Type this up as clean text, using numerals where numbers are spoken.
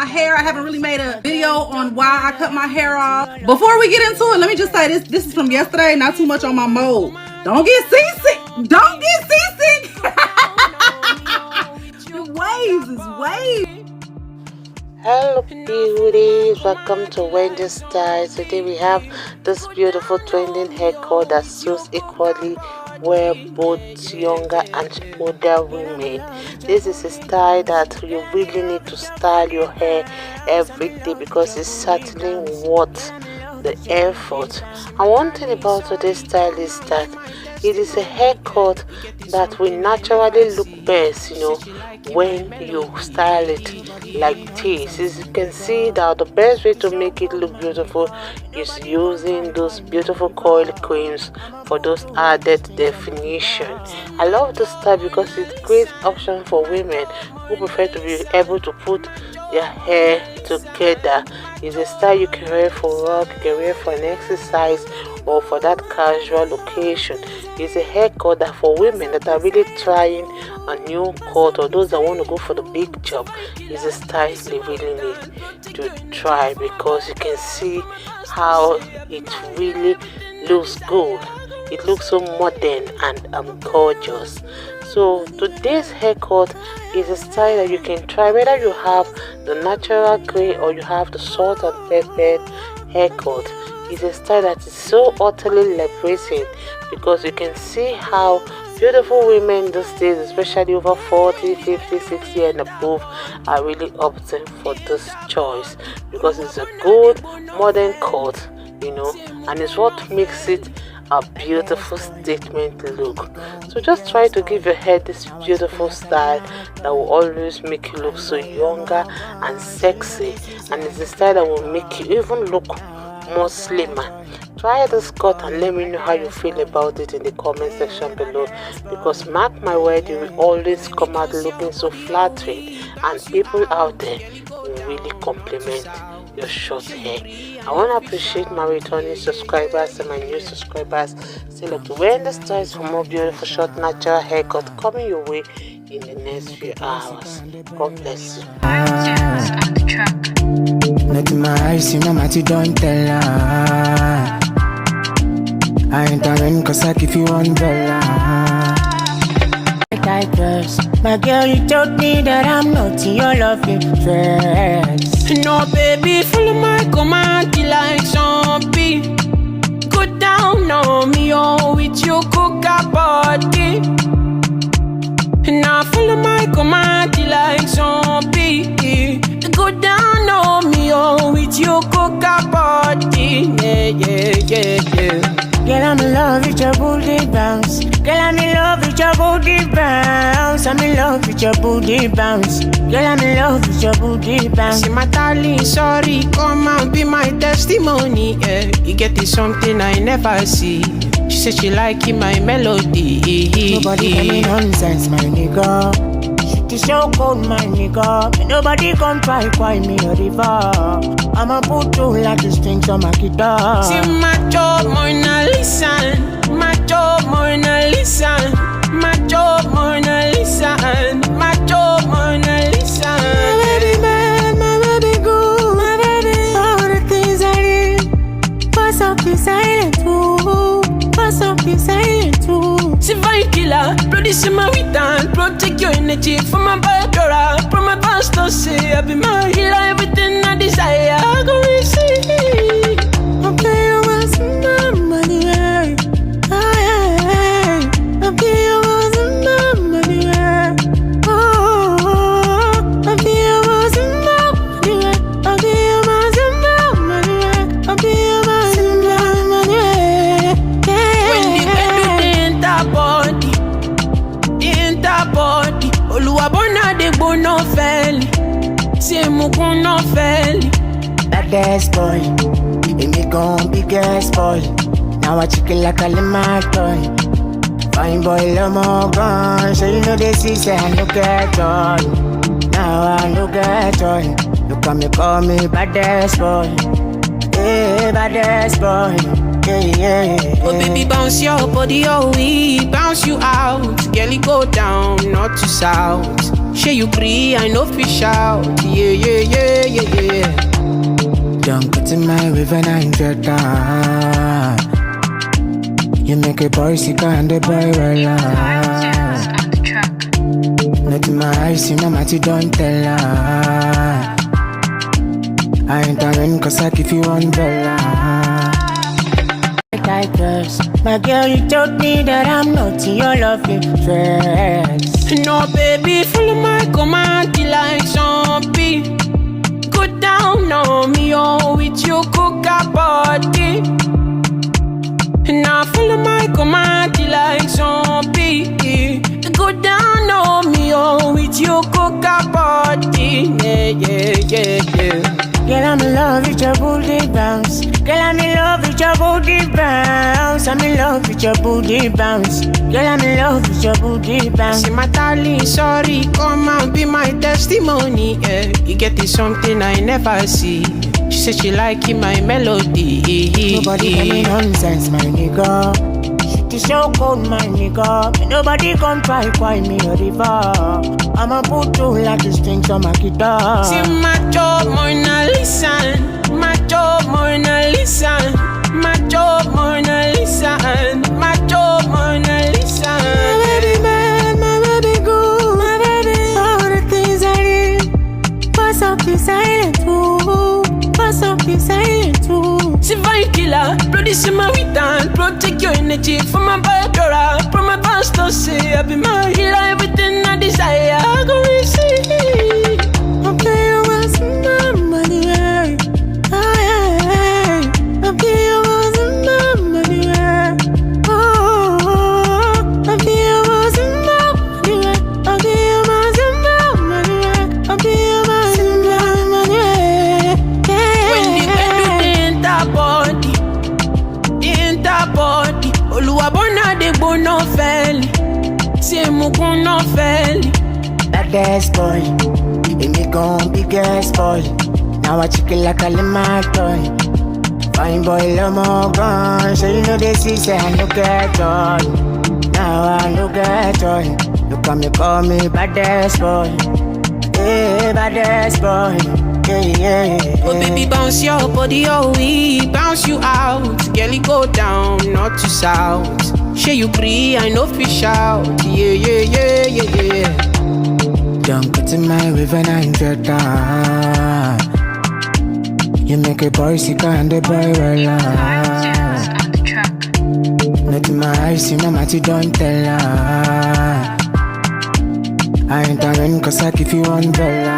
my hair. I haven't really made a video on why I cut my hair off. Before we get into it, let me just say this is from yesterday, not too much on my mode. Don't get seasick. Don't get seasick. The waves is waves. Hello beauties, welcome to Women Hairstyles. Today we have this beautiful trending haircut that suits equally well both younger and older women. This is a style that you really need to style your hair every day because it's certainly worth the effort. And one thing about today's style is that it is a haircut that will naturally look best, when you style it like this. As you can see, that the best way to make it look beautiful is using those beautiful coil creams for those added definition. I love this style because it's a great option for women who prefer to be able to put their hair together. It's a style you can wear for work, you can wear for an exercise, or for that casual occasion. It's a haircut that for women that are really trying a new cut, or those that want to go for the big job, is a style they really need to try because you can see how it really looks good. It looks so modern and gorgeous. So today's haircut is a style that you can try whether you have the natural gray or you have the salt and pepper haircut. It's a style that is so utterly liberating because you can see how beautiful women these days, especially over 40, 50, 60 and above, are really opting for this choice because it's a good modern cut, and it's what makes it a beautiful statement look. So just try to give your hair this beautiful style that will always make you look so younger and sexy, and it's a style that will make you even look more slimmer. Try this cut and let me know how you feel about it in the comment section below, because mark my word, you will always come out looking so flattering and people out there will really compliment your short hair. I want to appreciate my returning subscribers and my new subscribers. Stay up to Women Hairstyles for more beautiful short natural haircut coming your way in the next few hours. God bless you. Not in my eyes, mama, don't tell her. I ain't around cause I give you umbrella. My girl, you told me that I'm not your loving first. No, baby, follow my command till I zombie. Go down on me, with your coca body. Now follow my command till I zombie. Go down on me, with your coca body. Yeah. Girl, I'm in love with your booty bounce. Girl, I'm in love with your booty bounce. I'm in love with your booty bounce. Girl, I'm in love with your booty bounce. See my darling, sorry, come and be my testimony. Yeah. You get this something I never see. She said she like my melody. Nobody tell me nonsense, my nigga. Shit is so cold, my nigga. Nobody come try me a river. I'ma put you like the strings on my guitar. See my job, Mona Lisa. My job, Mona Lisa. My job, Mona Lisa. My job, Mona Lisa. My baby man, my baby good, my baby. All the things I did. Pass up the silent too. Pass up the silent too. Divine killer, bloody Samaritan. Protect your energy from my backdora. From my pastor say I be my healer. Everything I desire I go receive. Okay, you want some money, yeah. Okay, you want some money, yeah. Oh, okay, you want some money, yeah. Okay, you want some money, yeah. Okay, you want some money, yeah. When the body, Oluwabona de bono feli. C'est mon qu'on en fait. Baddest boy, and me gon' big ass boy. Now I chicken like a lemon toy. Fine boy, love more gun. So you know this is I look at joy. Now I look at joy. Look at me, call me baddest boy. Hey, baddest boy. Yeah. Oh baby, bounce your body, we bounce you out. Girl, you go down, not to south. Share you free, I know fish out. Yeah. river and Jetta. You make a boy sick and the boy well. Not in my eyes, you know, Matty don't tell her. I ain't a cause I give you umbrella. My girl, you told me that I'm not your loving first. No, baby, follow my command like zombie. Go down on me, oh, with your coca body. Now follow my command like zombie. Go down on me, oh, with your coca body. Yeah, yeah, yeah, yeah. Girl, I'm in love with your booty bounce. Girl, I'm in love with your booty bounce. I'm in love with your booty bounce. Girl, I'm in love with your booty bounce. See my darling, sorry, come and be my testimony. Yeah. You get this something I never see. She said she like my melody. Nobody tell me nonsense, my nigga. Shit is so cold, my nigga. Ain't nobody come try me a river. I'ma put you like the strings on my guitar. See my job, Mona Lisa. My job, Mona Lisa. My job, Mona Lisa. My job, Mona Lisa. My baby bad, my baby good, my baby. All the things I did. Pass up the silent too. Pass up the silent too. See fine killer, produce my weekend. Protect your energy from my backdrop. From my pastor say I be my healer. Everything I desire, I go receive. Okay, you want some money, yeah. Okay, you want some money, yeah. Oh, okay, you want some money, yeah. Okay, you want some money, yeah. Okay, you want some money, yeah. When the enter body, Oluwabona de bono feli. C'est mon qu'on en fait. Baddest boy, and me gon' be gas boy. Now I chicken like a lemon toy. Fine boy, love more gun. So you know this is I look at joy. Now I look at joy. Look at me, call me baddest boy. Hey, baddest boy. Yeah, yeah, yeah. Oh baby, bounce your body, oh we bounce you out. Girl, you go down, not to south. Share you free, I know fish out. Yeah, yeah, yeah, yeah, yeah. Don't go to my river and Jetta. You make a boy sick and the boy well. Not in my eyes, you know, Matty don't tell her. I ain't a cause I give you umbrella.